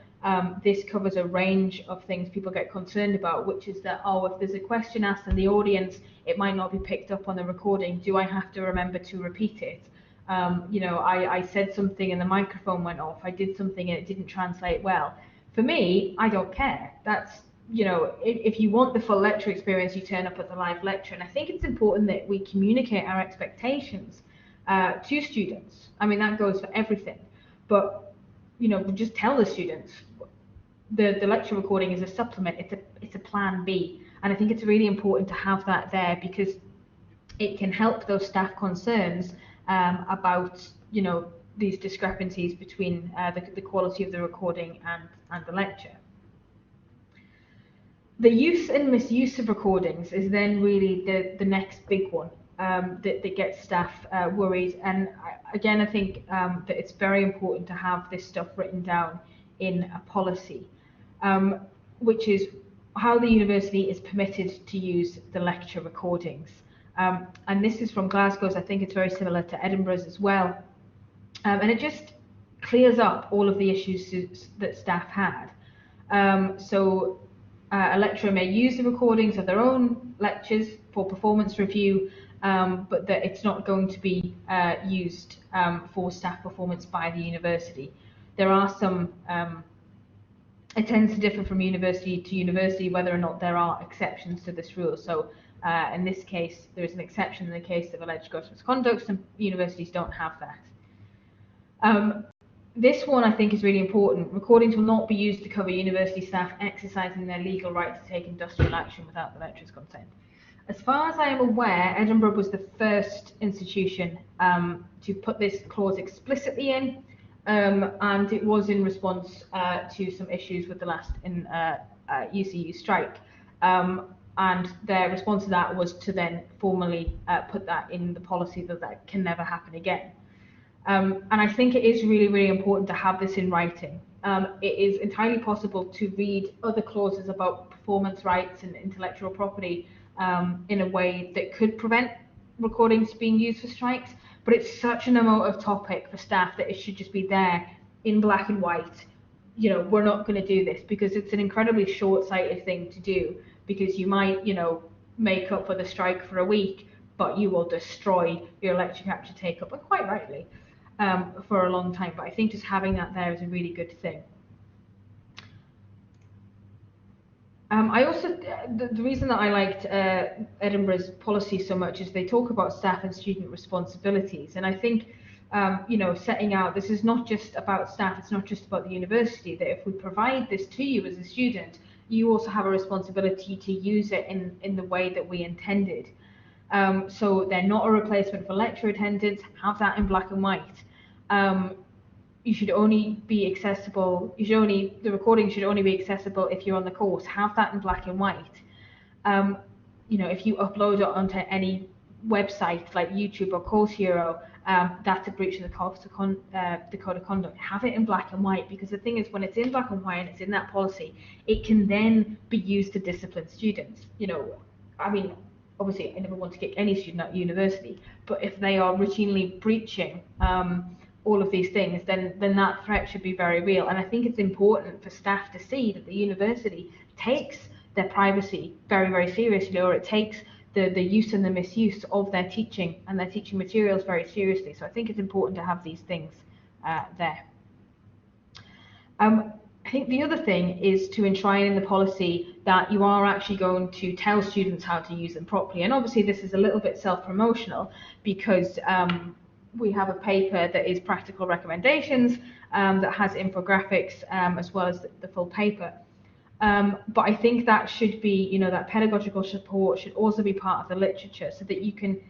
this covers a range of things people get concerned about, which is that, oh, if there's a question asked in the audience, it might not be picked up on the recording. Do I have to remember to repeat it? I said something and the microphone went off. I did something and it didn't translate well. For me, I don't care. That's, if you want the full lecture experience, you turn up at the live lecture. And I think it's important that we communicate our expectations to students. I mean, that goes for everything. But just tell the students the lecture recording is a supplement. It's a plan B, and I think it's really important to have that there because it can help those staff concerns about these discrepancies between the quality of the recording and the lecture. The use and misuse of recordings is then really the next big one that gets staff worried. And again, I think that it's very important to have this stuff written down in a policy, which is how the university is permitted to use the lecture recordings. And this is from Glasgow's. I think it's very similar to Edinburgh's as well. And it just clears up all of the issues that staff had. So a lecturer may use the recordings of their own lectures for performance review, but that it's not going to be used for staff performance by the university. There are some, it tends to differ from university to university whether or not there are exceptions to this rule. So in this case, there is an exception in the case of alleged gross misconduct, and universities don't have that. This one I think is really important. Recordings will not be used to cover university staff exercising their legal right to take industrial action without the lecturer's consent. As far as I am aware, Edinburgh was the first institution to put this clause explicitly in, and it was in response to some issues with the last UCU strike. and their response to that was to then formally put that in the policy that that can never happen again. And I think it is really, really important to have this in writing. It is entirely possible to read other clauses about performance rights and intellectual property in a way that could prevent recordings being used for strikes, but it's such an emotive topic for staff that it should just be there in black and white. You know, we're not going to do this, because it's an incredibly short-sighted thing to do, because you might, you know, make up for the strike for a week, but you will destroy your lecture capture take-up, and quite rightly, for a long time. But I think just having that there is a really good thing. I also, the reason that I liked Edinburgh's policy so much is they talk about staff and student responsibilities. And I think, you know, setting out, this is not just about staff, it's not just about the university, that if we provide this to you as a student, you also have a responsibility to use it in the way that we intended. So they're not a replacement for lecture attendance, have that in black and white. You should only be accessible, the recording should only be accessible if you're on the course. Have that in black and white. You know, if you upload it onto any website like YouTube or Course Hero, that's a breach of the code of conduct. Have it in black and white, because the thing is, when it's in black and white and it's in that policy, it can then be used to discipline students. You know, I mean, obviously I never want to kick any student at university, but if they are routinely breaching all of these things, then that threat should be very real. And I think it's important for staff to see that the university takes their privacy very, very seriously, or it takes the use and the misuse of their teaching and their teaching materials very seriously. So I think it's important to have these things there. I think the other thing is to enshrine in the policy that you are actually going to tell students how to use them properly. And obviously this is a little bit self-promotional, because we have a paper that is practical recommendations that has infographics as well as the full paper. But I think that should be, you know, that pedagogical support should also be part of the literature, so that you can,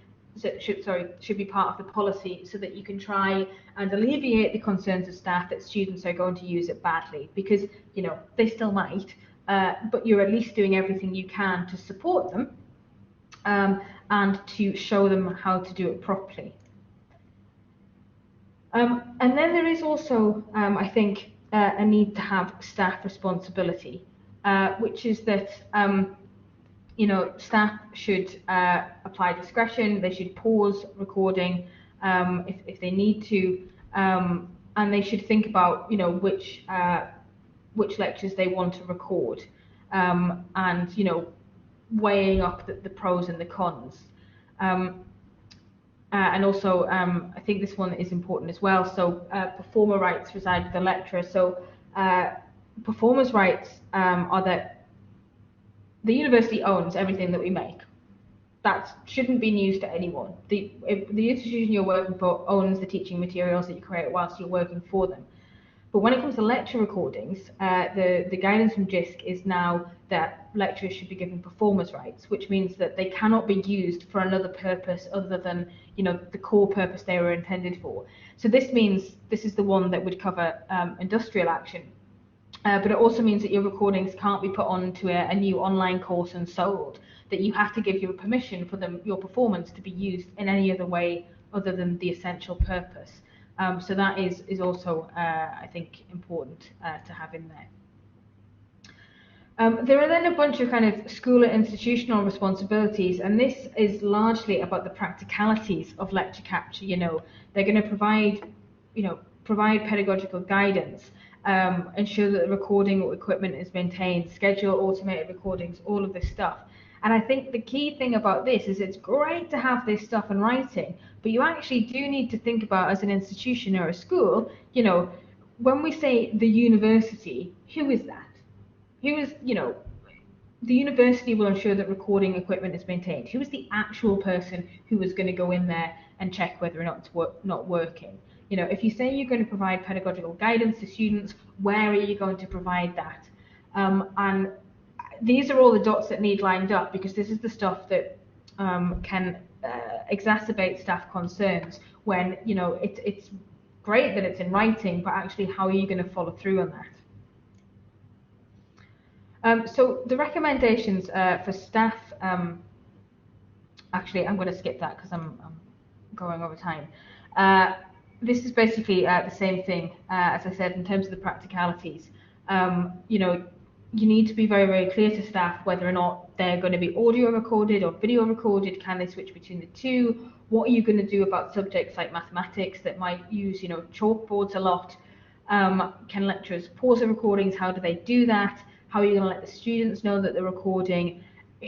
should be part of the policy, so that you can try and alleviate the concerns of staff that students are going to use it badly, because, you know, they still might, but you're at least doing everything you can to support them and to show them how to do it properly. And then there is also, I think, a need to have staff responsibility, which is that, you know, staff should apply discretion, they should pause recording if they need to, and they should think about, you know, which lectures they want to record, and, you know, weighing up the pros and the cons. And also, I think this one is important as well. So performer rights reside with the lecturer. So performers' rights are that the university owns everything that we make. That shouldn't be news to anyone. The institution you're working for owns the teaching materials that you create whilst you're working for them. But when it comes to lecture recordings, the guidance from JISC is now that lecturers should be given performers' rights, which means that they cannot be used for another purpose other than, you know, the core purpose they were intended for. So this means, this is the one that would cover industrial action, but it also means that your recordings can't be put onto a new online course and sold, that you have to give your permission for your performance to be used in any other way other than the essential purpose. So that is also, I think, important to have in there. There are then a bunch of kind of school and institutional responsibilities, and this is largely about the practicalities of lecture capture. You know, they're going to provide pedagogical guidance, ensure that the recording equipment is maintained, schedule automated recordings, all of this stuff. And I think the key thing about this is it's great to have this stuff in writing, but you actually do need to think about, as an institution or a school, you know, when we say the university, who is that? Who is, you know, the university will ensure that recording equipment is maintained. Who is the actual person who is going to go in there and check whether or not it's not working? You know, if you say you're going to provide pedagogical guidance to students, where are you going to provide that? And these are all the dots that need lined up, because this is the stuff that can exacerbate staff concerns when, you know, it's great that it's in writing, but actually how are you going to follow through on that? So the recommendations for staff, actually, I'm going to skip that because I'm going over time. This is basically the same thing, as I said, in terms of the practicalities. You know, you need to be very, very clear to staff whether or not they're going to be audio recorded or video recorded. Can they switch between the two? What are you going to do about subjects like mathematics that might use, you know, chalkboards a lot? Can lecturers pause the recordings? How do they do that? How are you going to let the students know that they're recording?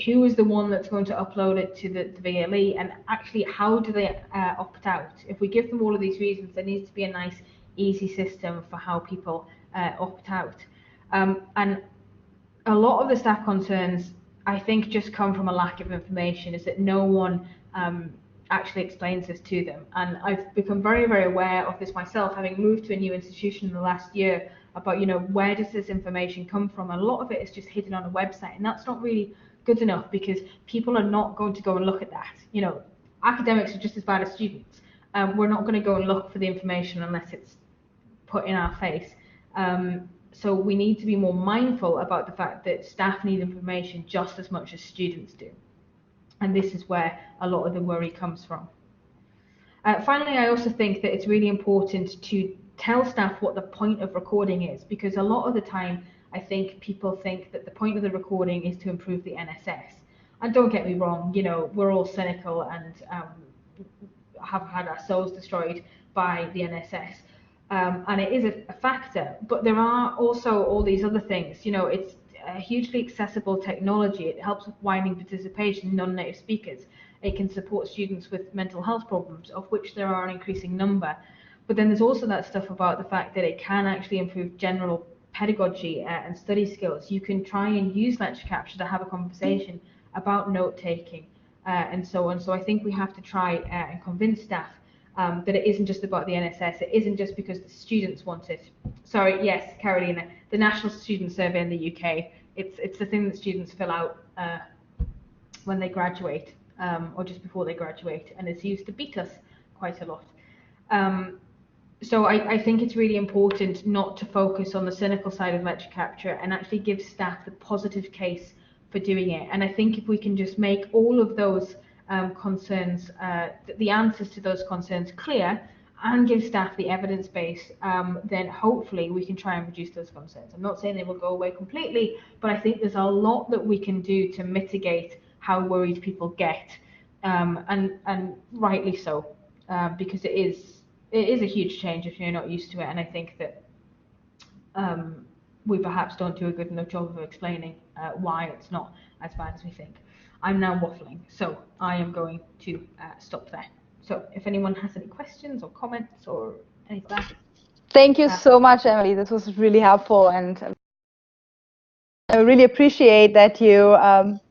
Who is the one that's going to upload it to the VLE? And actually, how do they opt out? If we give them all of these reasons, there needs to be a nice, easy system for how people opt out. And a lot of the staff concerns, I think, just come from a lack of information, is that no one actually explains this to them. And I've become very, very aware of this myself, having moved to a new institution in the last year, about, you know, where does this information come from? And a lot of it is just hidden on a website, and that's not really good enough, because people are not going to go and look at that. You know, academics are just as bad as students. We're not going to go and look for the information unless it's put in our face. So we need to be more mindful about the fact that staff need information just as much as students do. And this is where a lot of the worry comes from. Finally, I also think that it's really important to tell staff what the point of recording is, because a lot of the time I think people think that the point of the recording is to improve the NSS. And don't get me wrong, you know, we're all cynical and have had our souls destroyed by the NSS. And it is a factor, but there are also all these other things. You know, it's a hugely accessible technology. It helps with widening participation in non-native speakers. It can support students with mental health problems, of which there are an increasing number. But then there's also that stuff about the fact that it can actually improve general pedagogy and study skills. You can try and use lecture capture to have a conversation about note-taking and so on. So I think we have to try and convince staff that it isn't just about the NSS. It isn't just because the students want it. Sorry, yes, Carolina, the National Student Survey in the UK, it's the thing that students fill out when they graduate, or just before they graduate, and it's used to beat us quite a lot. So I think it's really important not to focus on the cynical side of lecture capture and actually give staff the positive case for doing it. And I think if we can just make all of those concerns, the answers to those concerns clear, and give staff the evidence base, then hopefully we can try and reduce those concerns. I'm not saying they will go away completely, but I think there's a lot that we can do to mitigate how worried people get, and rightly so, because it is a huge change if you're not used to it. And I think that we perhaps don't do a good enough job of explaining why it's not as bad as we think. I'm now waffling, so I am going to stop there. So if anyone has any questions or comments or anything like that. Thank you so much, Emily. This was really helpful, and I really appreciate that you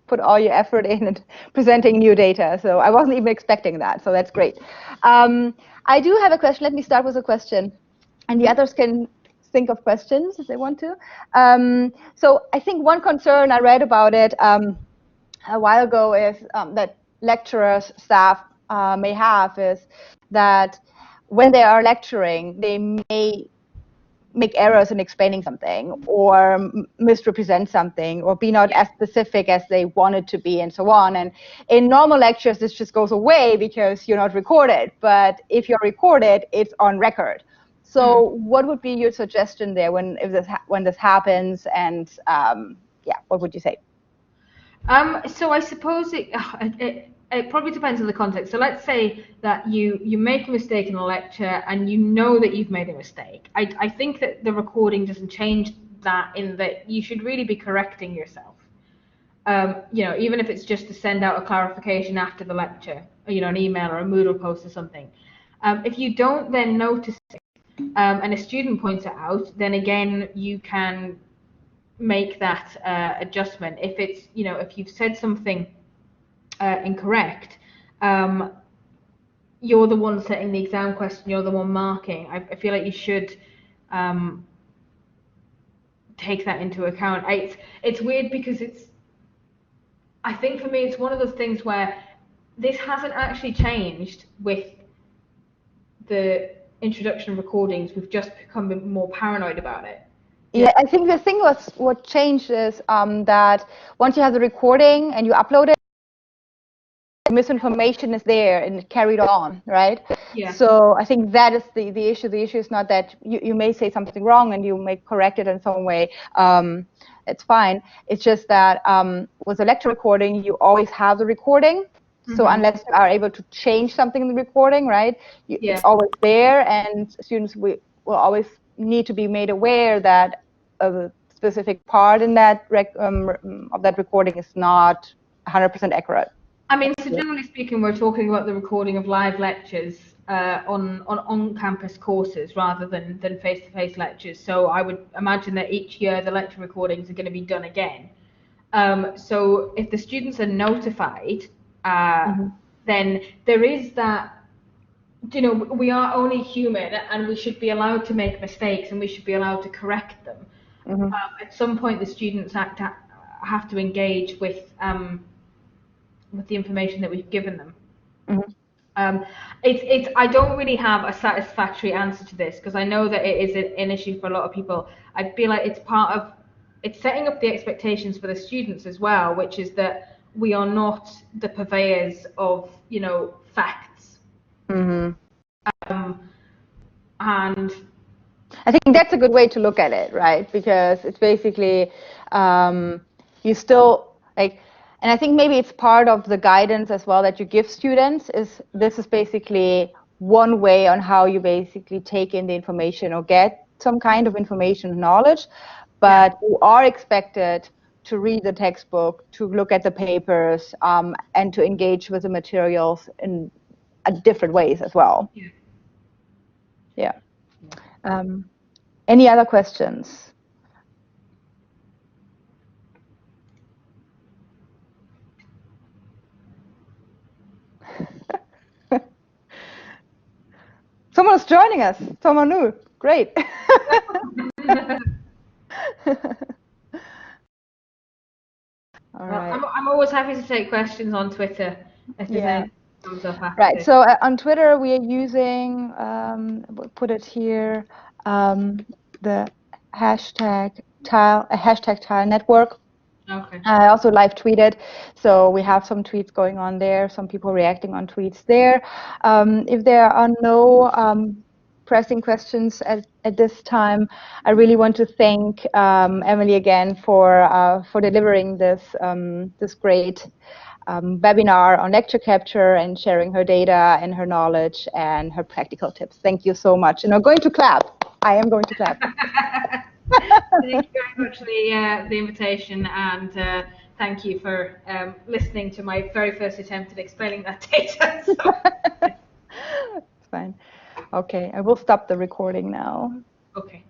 put all your effort in presenting new data. So I wasn't even expecting that, so that's great. I do have a question. Let me start with a question, and the others can think of questions if they want to. So I think one concern, I read about it a while ago, is that lecturers, staff may have, is that when they are lecturing, they may make errors in explaining something, or misrepresent something, or be not as specific as they wanted to be, and so on. And in normal lectures, this just goes away because you're not recorded. But if you're recorded, it's on record. So what would be your suggestion there when this happens? And yeah, what would you say? So I suppose it probably depends on the context. So let's say that you make a mistake in a lecture and you know that you've made a mistake. I think that the recording doesn't change that, in that you should really be correcting yourself. You know, even if it's just to send out a clarification after the lecture, you know, an email or a Moodle post or something. If you don't then notice it, and a student points it out, then again you can make that adjustment. If it's, you know, if you've said something incorrect, you're the one setting the exam question, you're the one marking. I feel like you should take that into account. It's weird because I think for me it's one of those things where this hasn't actually changed with the introduction of recordings. We've just become more paranoid about it. Yeah, I think the thing what changed is that once you have the recording and you upload it, misinformation is there and carried on, right? Yeah. So I think that is the issue. The issue is not that you may say something wrong and you may correct it in some way. It's fine. It's just that with a lecture recording, you always have the recording. So unless you are able to change something in the recording, right, it's always there, and students will always need to be made aware that a specific part in that of that recording is not 100% accurate. I mean, so generally speaking, we're talking about the recording of live lectures on-campus courses rather than face-to-face lectures. So I would imagine that each year the lecture recordings are going to be done again. So if the students are notified, then there is that, you know, we are only human and we should be allowed to make mistakes and we should be allowed to correct them. At some point, the students have to engage with the information that we've given them. I don't really have a satisfactory answer to this because I know that it is an issue for a lot of people. I feel like it's setting up the expectations for the students as well, which is that we are not the purveyors of, you know, facts. And I think that's a good way to look at it, right? Because it's basically you still like. And I think maybe it's part of the guidance as well that you give students this is basically one way on how you basically take in the information or get some kind of information knowledge, but you are expected to read the textbook, to look at the papers, and to engage with the materials in different ways as well. Yeah. Any other questions? Someone's joining us. Someone new. Great. All right. I'm always happy to take questions on Twitter if there's anything that comes up after. Right. So on Twitter, we are using, we'll put it here, the hashtag Tile Network. Okay. I also live tweeted, so we have some tweets going on there, some people reacting on tweets there. If there are no pressing questions at this time, I really want to thank Emily again for delivering this this great webinar on lecture capture and sharing her data and her knowledge and her practical tips. Thank you so much. And I'm going to clap. I am going to clap. Thank you very much for the invitation, and thank you for listening to my very first attempt at explaining that data. It's fine. Okay, I will stop the recording now. Okay.